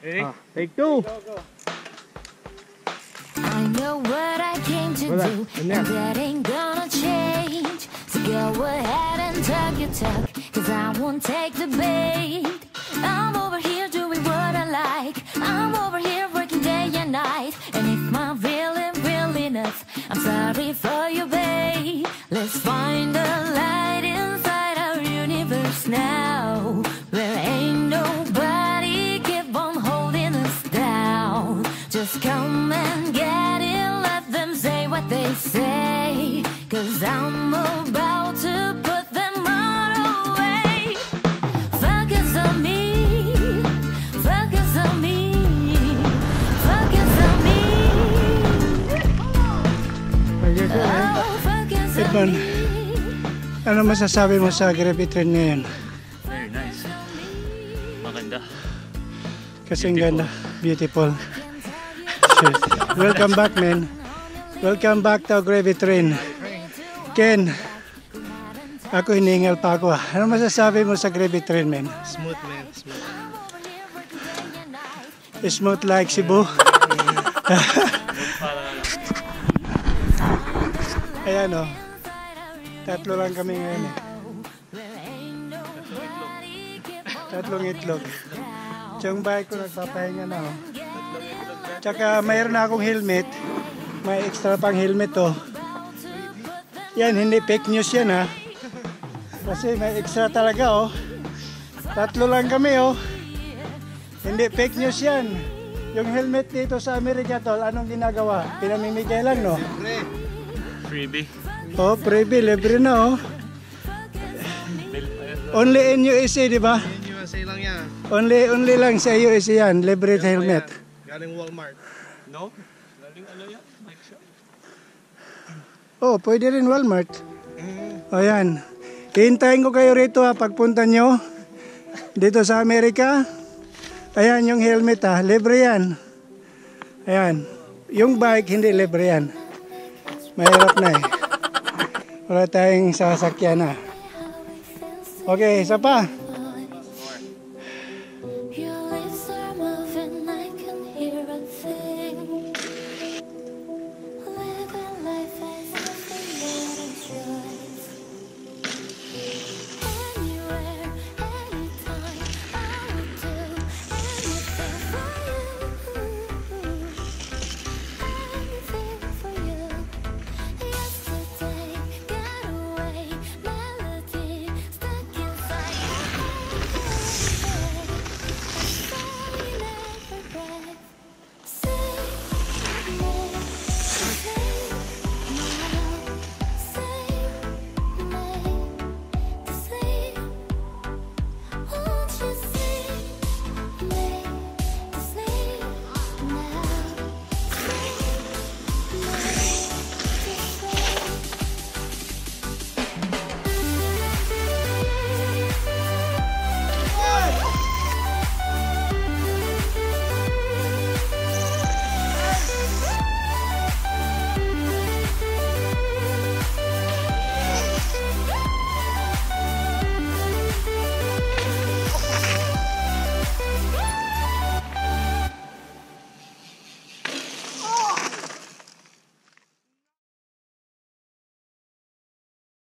Take two. I know what I came to do, and that ain't gonna change. So go ahead and talk your talk, cause I won't take the bait. I'm over here doing what I like. I'm over here working day and night. And if I'm really real enough, I'm sorry for you, babe. Let's find the light inside our universe now, where ain't nobody keep on holding us down. Just come and get it, let them say what they say, cause I'm about to put them all away. Focus on me, focus on me, focus on me. Oh, focus on me. Ano masasabi mo sa gravity train ngayon? Very nice. Maganda. Kasing ganda. Beautiful. Welcome back, man. Welcome back to gravity train. Ken, ako hiningal pa ako. Ano masasabi mo sa gravity train, man? Smooth, man. Smooth. Smooth like Cebu. Ayan o. Tatlo lang kami ngayon eh. Tatlong itlog. Yung bike ko nagpapahinga na o. Tsaka mayroon na akong helmet. May extra pang helmet o. Yan, hindi fake news yan ha. Kasi may extra talaga o. Tatlo lang kami o. Hindi fake news yan. Yung helmet dito sa Amerika tol, anong ginagawa? Pinamimigay lang no? Freebie. Oh, freebie, libre na oh. Only in USA, di ba? In USA lang yan. Only lang sa USA yan, libre sa helmet. Galing Walmart. No? Galing ano yan? Mike shop. Oh, pwede rin Walmart. O yan. Hihintayin ko kayo rito ha, pagpunta nyo. Dito sa Amerika. Ayan yung helmet ha, libre yan. Ayan. Yung bike, hindi libre yan. Mahirap na eh. Wala tayong sasakyan na. Okay, isa pa.